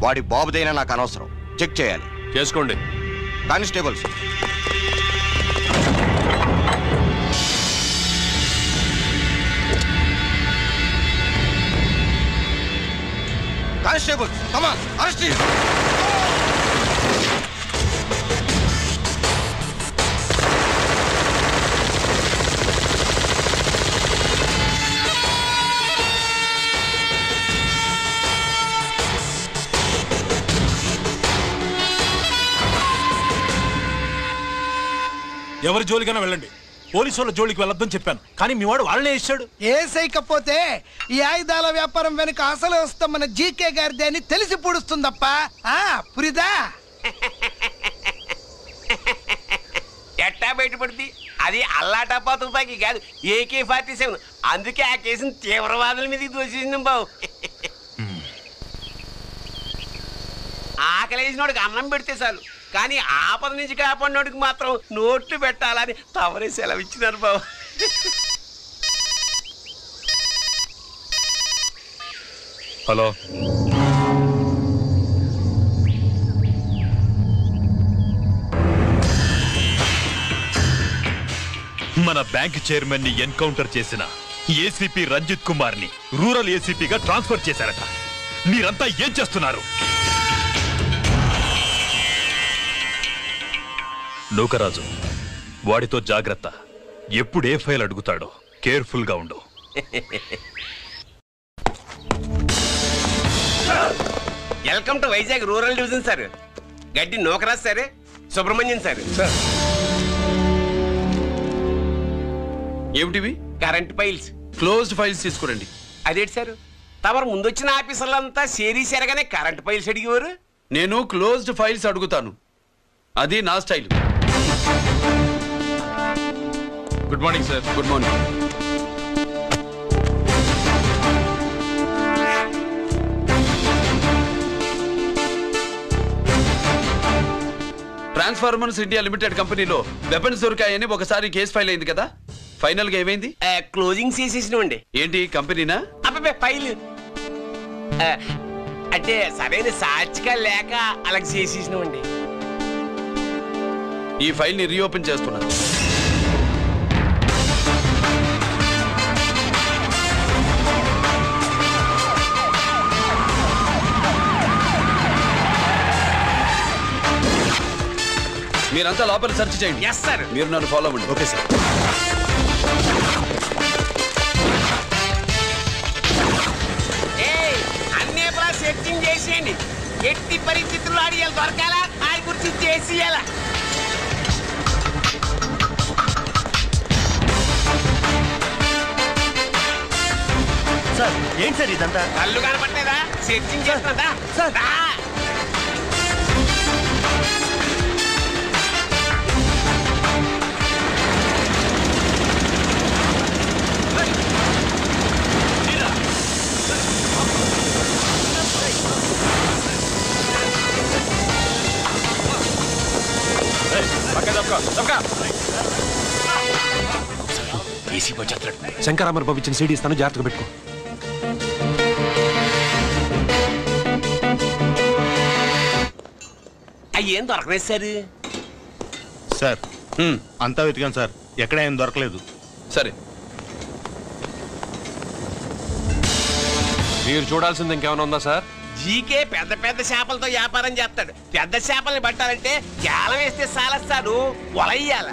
వాడి బాబుదైనా నాకు అనవసరం. చెక్ చేయాలి. చేసుకోండి. Constables, constables, come on, arrest him. ఎవరి జోలికైనా వెళ్ళండి, పోలీసు వాళ్ళ జోలికి వెళ్ళొద్దని చెప్పాను, కానీ మీ వాడు వాళ్ళనే ఇచ్చాడు. ఏసైకపోతే ఈ ఆయుధాల వ్యాపారం వెనుక అసలు వస్తాం మన జీకే గారిదే అని తెలిసి పుడుస్తుందప్ప. పురిదా ఎట్టా బయటపడింది? అది అల్లాటప్పా తుపాకి కాదు, AK-47. అందుకే ఆ కేసుని తీవ్రవాదుల మీదకి దోషింది బావు. ఆకలేసినోడికి అన్నం పెడితే చాలు, కానీ ఆపద నుంచి కాపాడినోడికి మాత్రం నోట్లు పెట్టాలని తవరే సెలవు ఇచ్చినారు బాబు. హలో, మన బ్యాంక్ చైర్మన్ ని ఎన్కౌంటర్ చేసిన ఏసీపీ రంజిత్ కుమార్ ని రూరల్ ఏసీపీగా ట్రాన్స్ఫర్ చేశారట. మీరంతా ఏం చేస్తున్నారు? నూకరాజు, వాడితో జాగ్రత్త. ఎప్పుడే ఫైల్ అడుగుతాడో కేర్ఫుల్ గా ఉండు. Welcome to Vizag rural division sir. Gaddi Nookaraju sir, Subrahmanyam sir. ఏమిటివి? Current files. క్లోజ్డ్ ఫైల్స్ తీసుకురండి. అదేంటి సార్, తమరు ముందొచ్చిన ఆఫీసర్లంతా సేరీసారగానే కరెంట్ ఫైల్స్ అడిగేవారు. నేను క్లోజ్డ్ ఫైల్స్ అడుగుతాను, అది నా style. Good morning sir. Good morning. Transformers India limited కంపెనీలో వెపన్స్ దొరికాయని ఒకసారి కేసు ఫైల్ అయింది కదా, ఫైనల్ గా ఏమైంది? క్లోజింగ్ చేసేసినండి. ఏంటి కంపెనీనా? అబ్బాయి ఫైల్ అంటే సరైన సాక్షిగా లేక అలా చేసేసినండి. ఈ ఫైల్ ని రీఓపెన్ చేస్తున్నాను. మీరంతా లోపల సెర్చ్ చేయండి. Yes sir. మీరు నన్ను ఫాలో అవ్వండి. Okay sir. అన్నీ సెర్చింగ్ చేసేయండి. ఎట్టి పరిస్థితుల్లో ఆడియాలు దొరకాలా, ఆడి గురించి చేసేయాలా. సార్ ఏంటి సార్ ఇదంతా? కళ్ళు కనపడలేదా? సెర్చింగ్ చేస్తుందా సార్? శంకరామర్ పంపించిన సీడీ ఇస్తాను, జాగ్రత్తగా పెట్టుకో. ఏం దొరకలేదు సార్. సార్ అంతా వెతికాను సార్, ఎక్కడ ఏం దొరకలేదు. సరే, మీరు చూడాల్సింది ఇంకేమైనా ఉందా సార్? జీకే పెద్ద పెద్ద చేపలతో వ్యాపారం చేస్తాడు. పెద్ద చేపల్ని పట్టాలంటే కేలం వేస్తే సాలస్తాడు, వలయ్యాల.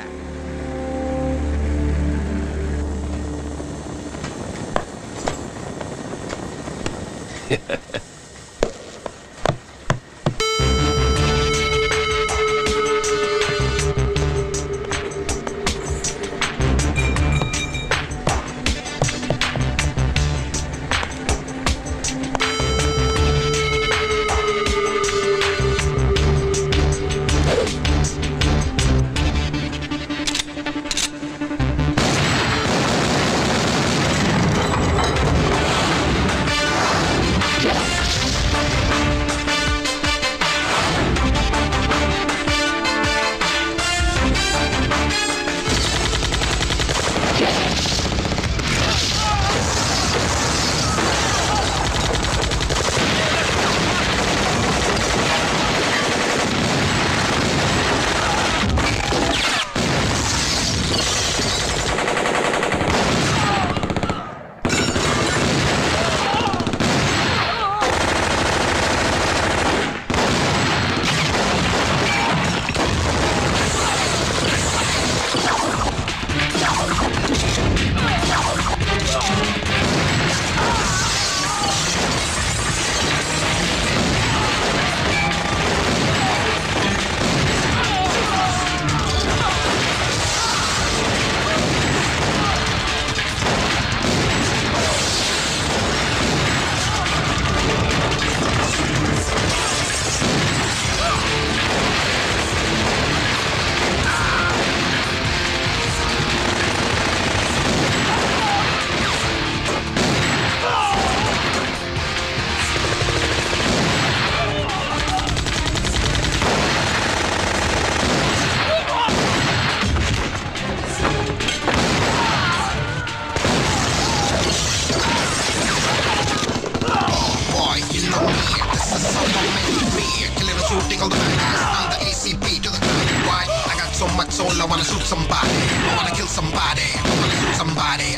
Dig on the ass, I'm the ACP to the good. Why? I got so much soul, I wanna shoot somebody. I wanna kill somebody. I wanna shoot somebody.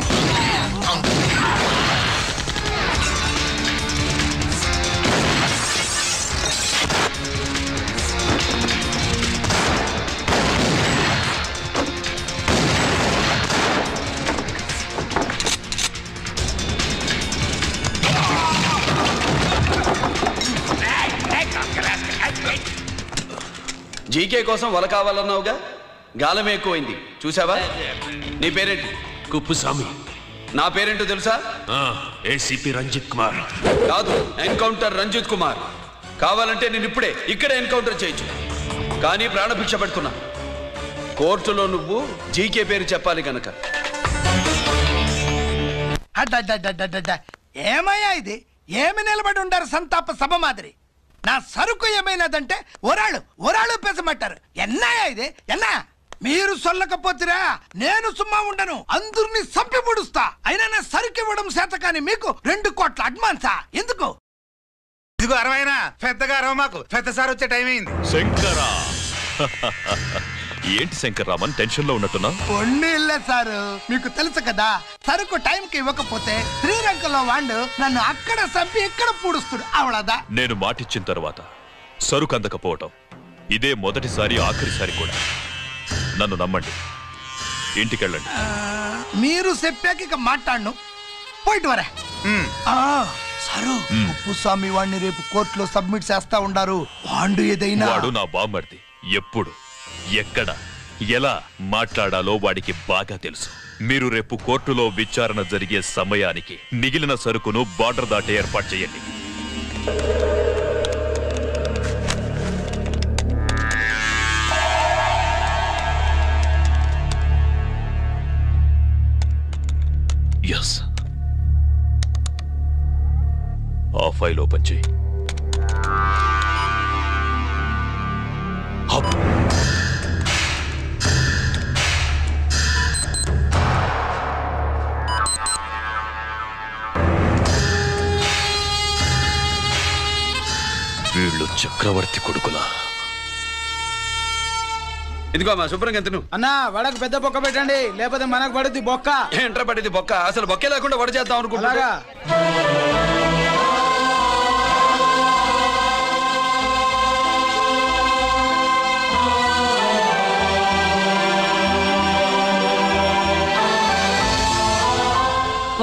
GK కోసం వల కావాలన్నావుగా, గాలమే ఎక్కువైంది చూసావా? నీ పేరేంటి? కుప్పుస్వామి. నా పేరేంటో తెలుసా? ఏసీపీ రంజిత్ కుమార్. కాదు, ఎన్కౌంటర్ రంజిత్ కుమార్. కావాలంటే నేను ఇప్పుడే ఇక్కడే ఎన్కౌంటర్ చేయొచ్చు, కానీ ప్రాణభిక్ష పెడుతున్నా. కోర్టులో నువ్వు జీకే పేరు చెప్పాలి కనుక. ఏమయ్యా ఇది? ఏమి నిలబడి ఉండారు సంతాప సభ మాదిరి? నా సరుకు ఏమైనదంటే ఒరాళ్ళు పెసమంటారు. ఎన్నాయా ఇది? ఎన్నా మీరు సొల్లకపోతురా నేను సుమ్మా ఉండను, అందరినీ సంపి పుడుస్తా. అయినా నా సరుకు ఇవ్వడం చేత కానీ మీకు 2 కోట్ల అడ్వాన్సా? ఎందుకు? ఇదిగో అరవైనా పెద్దగా అరవ, మాకు పెద్ద సార్ వచ్చే టైం అయింది. శంకరా ఏంటి శంకర్రామన్ టెన్షన్ లో ఉన్నట్టున్నా? పొన్నీళ్ళే సారు, మీకు తెలుసు కదా, సరుకు టైంకి ఇవ్వకపోతే శ్రీలంకలో వాడు నన్ను అక్కడ చంపి ఇక్కడ పూడుస్తుడు. అవడదా? నేను మాటిచ్చిన తర్వాత సరుకు అందకపోవటం ఇదే మొదటిసారి, ఆఖరిసారి కూడా. నన్ను నమ్మండి, ఇంటికెళ్ళండి. మీరు చెప్పాక ఇక మాట్లాడను, పోయిట్ వరే. సరు కుప్పుస్వామి వాడిని రేపు కోర్టులో సబ్మిట్ చేస్తా ఉండారు. వాడు ఏదైనా వాడు నా బామ్మర్ది. ఎప్పుడు, ఎక్కడ, ఎలా మాట్లాడాలో వాడికి బాగా తెలుసు. మీరు రేపు కోర్టులో విచారణ జరిగే సమయానికి మిగిలిన సరుకును బార్డర్ దాటే ఏర్పాటు చేయండి. ఎస్, ఆ ఫైల్ ఓపెన్ చేయి. వీళ్ళు చక్రవర్తి కొడుకులా? ఇదిగో మా శుభ్రంగా ఎంత నువ్వు అన్నా వడకు పెద్ద బొక్క పెట్టండి, లేకపోతే మనకు పడుద్ది బొక్క. ఏంట్రా పడింది బొక్క? అసలు బొక్కే లేకుండా వడ చేద్దాం అనుకుంటా.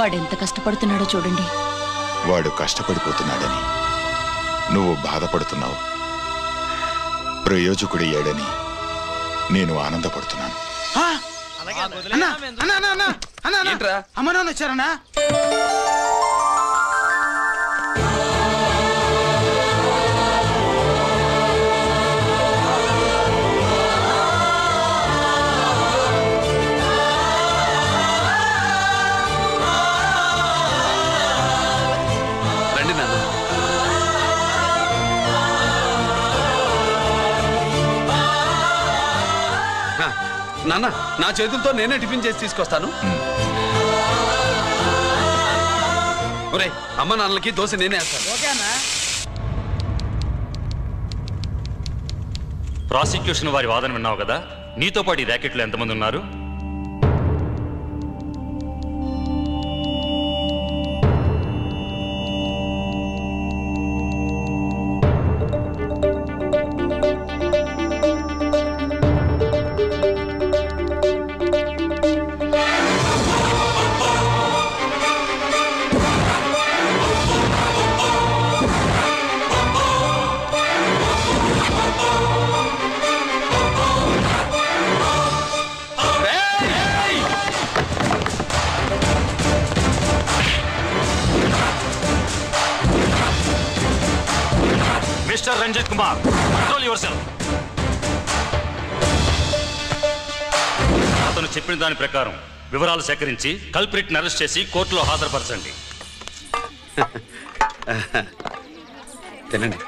వాడెంత కష్టపడుతున్నాడో చూడండి. వాడు కష్టపడిపోతున్నాడని నువ్వు బాధపడుతున్నావు, ప్రయోజకుడయ్యాడని నేను ఆనందపడుతున్నాను. అమ్మ నాన్న వచ్చారన్నా? నాన్న, నా చేతులతో నేనే టిఫిన్ చేసి తీసుకొస్తాను. ఒరే, అమ్మ నాన్నలకి దోశ నేనే వేస్తాను. ప్రాసిక్యూషన్ వారి వాదన విన్నావు కదా, నీతో పాటు ఈ ర్యాకెట్లో ఎంతమంది ఉన్నారు? Mister Ranjit Kumar, control yourself. అతను చెప్పిన దాని ప్రకారం వివరాలు సేకరించి కల్ప్రిట్ ని అరెస్ట్ చేసి కోర్టులో హాజరుపరచండి. తినండి.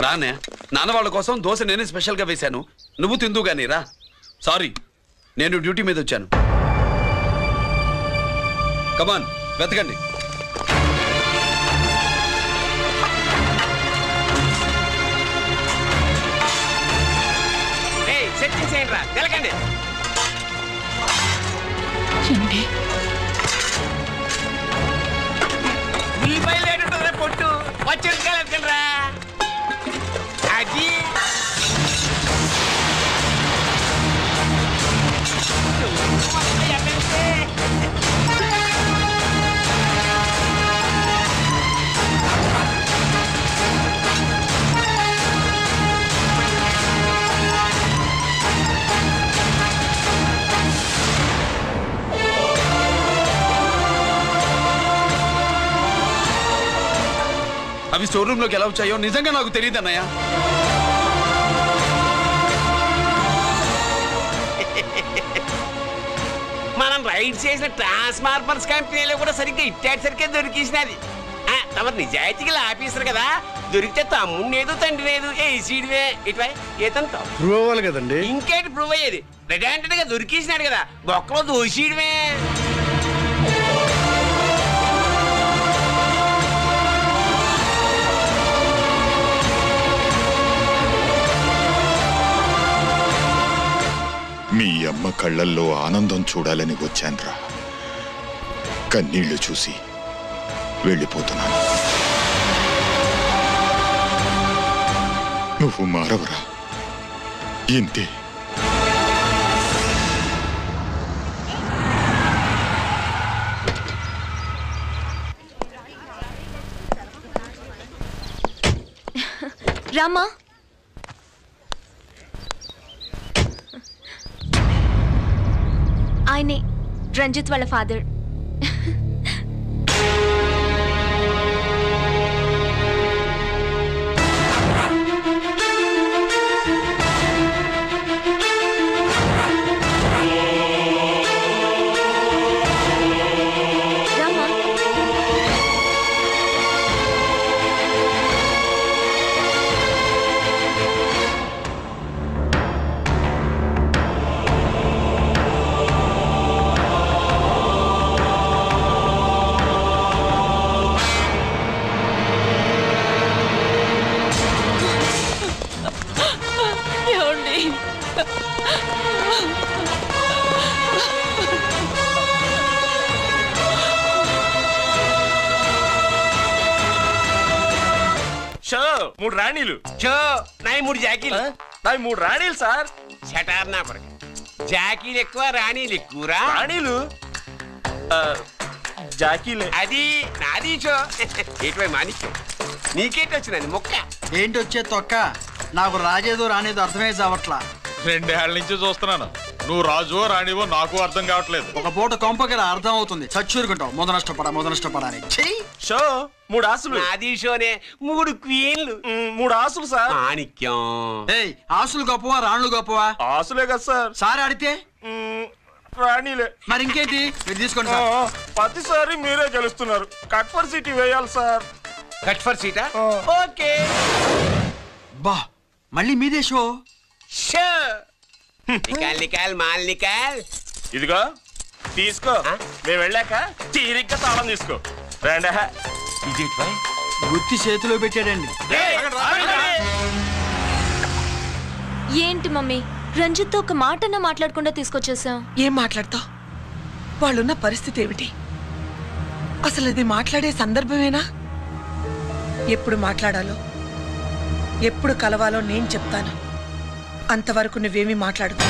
రా రానే నాన్న వాళ్ళ కోసం దోశ నేనే స్పెషల్ గా వేశాను, నువ్వు తిందు గానీ రా. సారీ, నేను డ్యూటీ మీద వచ్చాను. కమాన్ వెతకండి. సెట్టింగ్ చేయండి రా, తెలకండి. ఉల్లిపాయలు ఏంటుంటుందిరా పొట్టు, పచ్చిమిరపకాయలు ఎత్తుకండి రా. అది అవి స్టోర్ రూమ్ లోకి ఎలా వచ్చాయో నిజంగా నాకు తెలియదు అన్నయ్య. మనం రైడ్ చేసిన ట్రాన్స్ఫార్మర్స్ కంపెనీలో కూడా సరిగ్గా ఇట్టాసరికే దొరికేసినది. తమరు నిజాయితీగా ఆఫీసర్ కదా, దొరికితే తమ్ముడినేదు తండ్రినేదు ఏసీడివే ఇటువై ఏతంతో ప్రూవ్ అవ్వాలి కదండి. ఇంకేంటి ప్రూవ్ అయ్యేది? రెడ్ గా దొరికేసినాడు కదా, బొక్కలో దోషీడివే. మీ అమ్మ కళ్ళల్లో ఆనందం చూడాలని వచ్చాన్రా, కన్నీళ్లు చూసి వెళ్ళిపోతున్నాను. నువ్వు మారవరా, ఇంతే. రామా, ఆయనే రంజిత్ వాళ్ళ ఫాదర్. మూడు రాణీలు నాయి మూడు జాకీలు, నాయి మూడు రాణీలు సార్. షటార్ నా కొరకు, జాకీలు ఎక్కువ రాణీలు ఎక్కువరా. రాణీలు జాకీలే, అది నాది. షో ఏటివై మాణిక్యం, నీకేంటి వచ్చినది మొక్క? ఏంటి వచ్చే తొక్క? నాకు రాజేదో రానేదో అర్థమే చావట్లా. 2 ఏళ్ల నుంచి చూస్తున్నాను, నువ్వు రాజువో రాణివో నాకు అర్థం కావట్లేదు. ఒక పూట కొంపకి అర్థం అవుతుంది, చచ్చూరుకుంటావు. మొదనష్టపడా అని షో. 3 ఆసులు నాది. షోనే 3 క్వీన్లు, 3 ఆసులు సార్. మాణిక్యం. ఏయ్, ఆసులు గొప్పవా రాణులు గొప్పవా? ఆసులే కదా సార్. సార్ ఆడితే రాణిలే. మరి ఇంకేంటి, మీరు తీసుకోండి సార్. ప్రతిసారి మీరే గెలుస్తున్నారు. కట్ ఫర్ సీట్ వేయాలి సార్. కట్ ఫర్ సీటా? ఓకే. బా, మళ్ళీ మీదే షో. షో నికాల్ నికాల్ మాల్ నికాల్. ఇదిగో తీసుకో, మేము వెళ్ళాక తీరిగ్గా తాళం తీసుకో. రండి. ఇది గుత్తి చేతిలో పెట్టాడండి. ఏంటి మమ్మీ, రంజిత్తో ఒక మాటన్నా మాట్లాడకుండా తీసుకొచ్చేసాం. ఏం మాట్లాడతావు? వాళ్ళున్న పరిస్థితి ఏమిటి? అసలు ఇది మాట్లాడే సందర్భమేనా? ఎప్పుడు మాట్లాడాలో, ఎప్పుడు కలవాలో నేను చెప్తాను. అంతవరకు నువ్వేమీ మాట్లాడుకో.